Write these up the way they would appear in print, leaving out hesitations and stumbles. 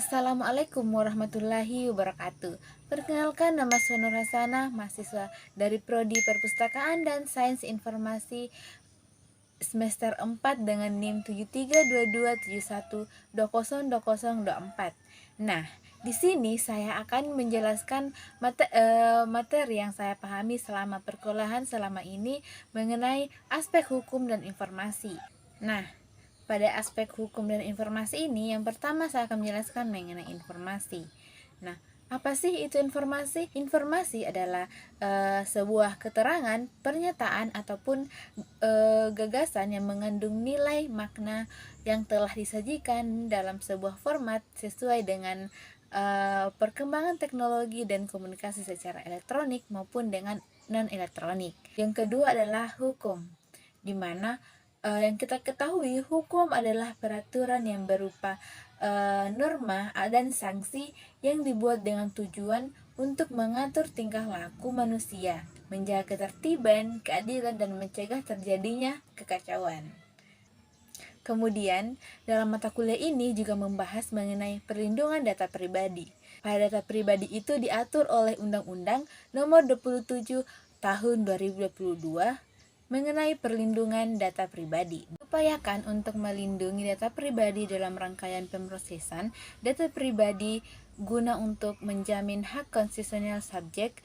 Assalamualaikum warahmatullahi wabarakatuh. Perkenalkan, nama saya Nur Hasanah, mahasiswa dari Prodi Perpustakaan dan Sains Informasi semester 4 dengan NIM 732271202024. Nah, di sini saya akan menjelaskan materi yang saya pahami selama perkuliahan selama ini mengenai aspek hukum dan informasi. Nah, pada aspek hukum dan informasi ini, yang pertama saya akan menjelaskan mengenai informasi. Nah, apa sih itu informasi? Informasi adalah sebuah keterangan, pernyataan, ataupun gagasan yang mengandung nilai makna yang telah disajikan dalam sebuah format sesuai dengan perkembangan teknologi dan komunikasi secara elektronik maupun dengan non-elektronik. Yang kedua adalah hukum, di mana yang kita ketahui, hukum adalah peraturan yang berupa norma dan sanksi yang dibuat dengan tujuan untuk mengatur tingkah laku manusia, menjaga ketertiban, keadilan, dan mencegah terjadinya kekacauan. Kemudian, dalam mata kuliah ini juga membahas mengenai perlindungan data pribadi. Pada data pribadi itu diatur oleh Undang-Undang Nomor 27 Tahun 2022 mengenai perlindungan data pribadi. Upayakan untuk melindungi data pribadi dalam rangkaian pemrosesan data pribadi guna untuk menjamin hak konstitusional subjek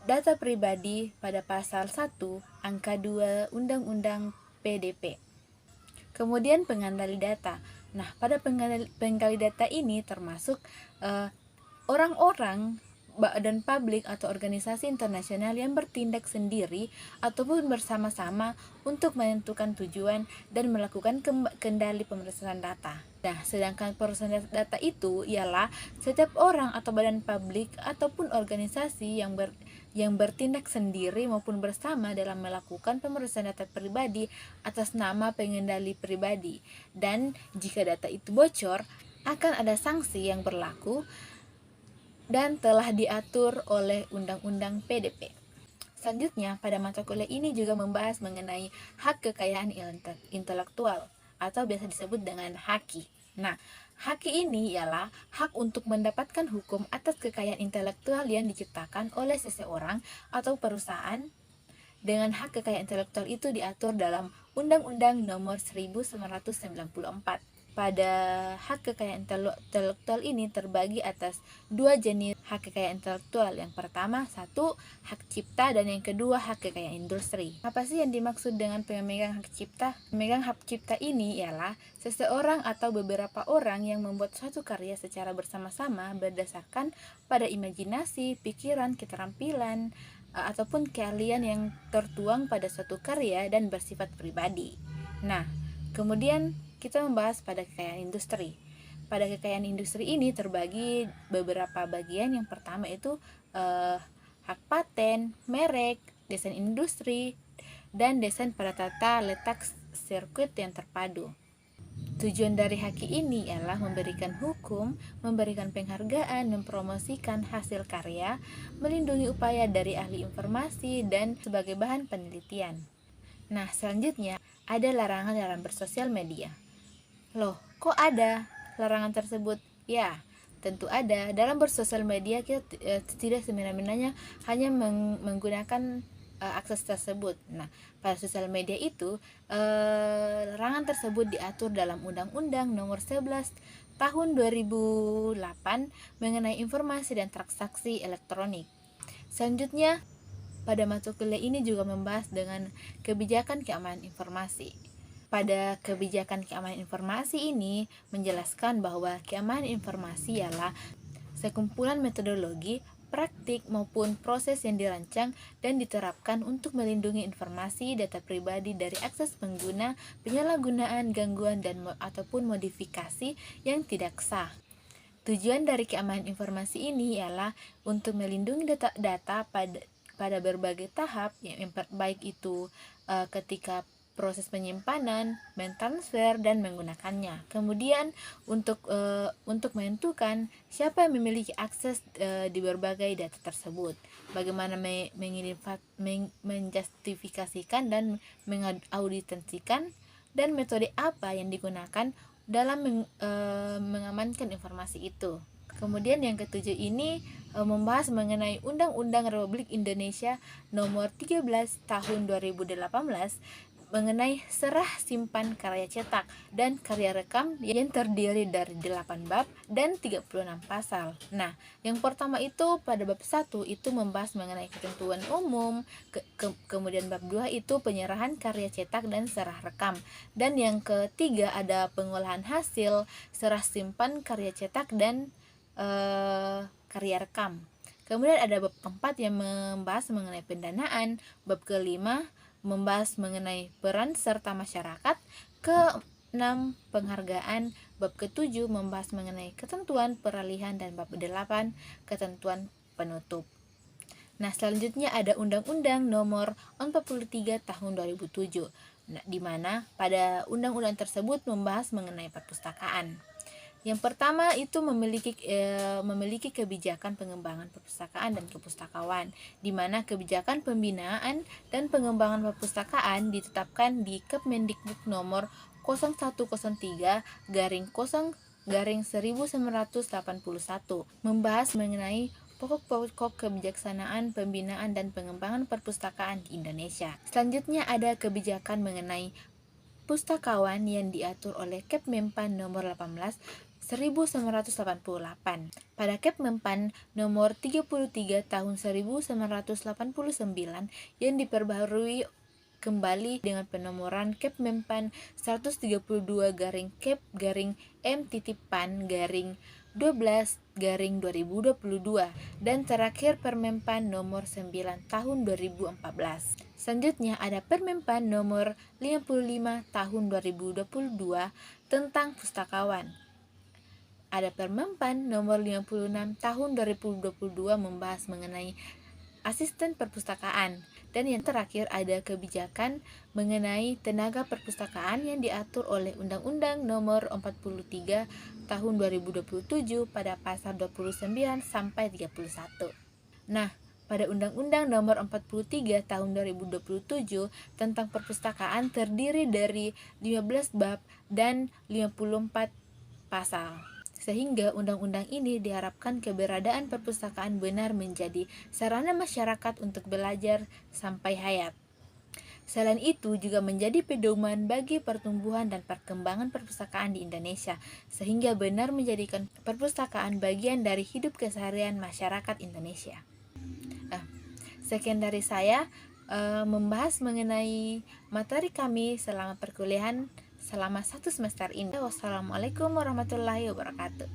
data pribadi pada pasal 1 angka 2 Undang-Undang PDP. Kemudian pengendali data. Nah, pada pengendali data ini termasuk orang-orang dan publik atau organisasi internasional yang bertindak sendiri ataupun bersama-sama untuk menentukan tujuan dan melakukan kendali pemrosesan data. Nah, sedangkan pemrosesan data itu ialah setiap orang atau badan publik ataupun organisasi yang bertindak sendiri maupun bersama dalam melakukan pemrosesan data pribadi atas nama pengendali pribadi. Dan jika data itu bocor, akan ada sanksi yang berlaku dan telah diatur oleh Undang-Undang PDP. Selanjutnya, pada mata kuliah ini juga membahas mengenai hak kekayaan intelektual atau biasa disebut dengan HAKI. Nah, HAKI ini ialah hak untuk mendapatkan hukum atas kekayaan intelektual yang diciptakan oleh seseorang atau perusahaan. Dengan hak kekayaan intelektual itu diatur dalam Undang-Undang Nomor 1994. Pada hak kekayaan intelektual ini terbagi atas dua jenis hak kekayaan intelektual. Yang pertama, satu, hak cipta, dan yang kedua, hak kekayaan industri. Apa sih yang dimaksud dengan pemegang hak cipta? Pemegang hak cipta ini ialah seseorang atau beberapa orang yang membuat suatu karya secara bersama-sama berdasarkan pada imajinasi, pikiran, keterampilan, ataupun keahlian yang tertuang pada suatu karya dan bersifat pribadi. Nah, kemudian kita membahas pada kekayaan industri. Pada kekayaan industri ini terbagi beberapa bagian. Yang pertama itu hak paten, merek, desain industri, dan desain pada tata letak sirkuit yang terpadu. Tujuan dari HAKI ini ialah memberikan hukum, memberikan penghargaan, mempromosikan hasil karya, melindungi upaya dari ahli informasi, dan sebagai bahan penelitian. Nah, selanjutnya ada larangan dalam bersosial media. Loh, kok ada larangan tersebut? Ya, tentu ada. Dalam bersosial media kita tidak semena-menanya hanya menggunakan akses tersebut. Nah, pada sosial media itu larangan tersebut diatur dalam Undang-Undang Nomor 11 Tahun 2008 mengenai informasi dan transaksi elektronik. Selanjutnya, pada mata kuliah ini juga membahas dengan kebijakan keamanan informasi. Pada kebijakan keamanan informasi ini menjelaskan bahwa keamanan informasi ialah sekumpulan metodologi, praktik maupun proses yang dirancang dan diterapkan untuk melindungi informasi data pribadi dari akses pengguna, penyalahgunaan, gangguan ataupun modifikasi yang tidak sah. Tujuan dari keamanan informasi ini ialah untuk melindungi data pada berbagai tahap, yang baik itu ketika proses penyimpanan, mentransfer, dan menggunakannya. Kemudian untuk menentukan siapa yang memiliki akses di berbagai data tersebut, bagaimana menjustifikasikan dan mengauditasikan, dan metode apa yang digunakan dalam mengamankan informasi itu. Kemudian yang ketujuh ini membahas mengenai Undang-Undang Republik Indonesia Nomor 13 Tahun 2018 mengenai serah simpan karya cetak dan karya rekam yang terdiri dari 8 bab dan 36 pasal. Nah, yang pertama itu pada bab 1 itu membahas mengenai ketentuan umum, kemudian bab 2 itu penyerahan karya cetak dan serah rekam. Dan yang ketiga ada pengolahan hasil, serah simpan karya cetak dan karya rekam. Kemudian ada bab 4 yang membahas mengenai pendanaan, bab kelima membahas mengenai peran serta masyarakat, ke-6 penghargaan, bab ke-7 membahas mengenai ketentuan peralihan, dan bab 8 ketentuan penutup. Nah, selanjutnya ada Undang-Undang Nomor 43 Tahun 2007. Nah, di mana pada undang-undang tersebut membahas mengenai perpustakaan. Yang pertama itu memiliki kebijakan pengembangan perpustakaan dan kepustakawan, di mana kebijakan pembinaan dan pengembangan perpustakaan ditetapkan di Kepmendikbud nomor 0103-0-1981, membahas mengenai pokok-pokok kebijaksanaan pembinaan dan pengembangan perpustakaan di Indonesia. Selanjutnya ada kebijakan mengenai pustakawan yang diatur oleh Kepmenpan nomor 18 1988. Pada Kepmenpan nomor 33 tahun 1989 yang diperbaharui kembali dengan penomoran Kepmenpan 132-M-PAN-12-2022 dan terakhir Permenpan nomor 9 tahun 2014. Selanjutnya ada Permenpan nomor 55 tahun 2022 tentang pustakawan. Ada Permenpan nomor 56 tahun 2022 membahas mengenai asisten perpustakaan. Dan yang terakhir ada kebijakan mengenai tenaga perpustakaan yang diatur oleh Undang-Undang Nomor 43 Tahun 2027 pada pasal 29 sampai 31. Nah, pada Undang-Undang Nomor 43 Tahun 2027 tentang perpustakaan terdiri dari 15 bab dan 54 pasal. Sehingga undang-undang ini diharapkan keberadaan perpustakaan benar menjadi sarana masyarakat untuk belajar sampai hayat. Selain itu juga menjadi pedoman bagi pertumbuhan dan perkembangan perpustakaan di Indonesia, sehingga benar menjadikan perpustakaan bagian dari hidup keseharian masyarakat Indonesia. Sekian dari saya membahas mengenai materi kami selama perkuliahan selama 1 semester ini. Wassalamualaikum warahmatullahi wabarakatuh.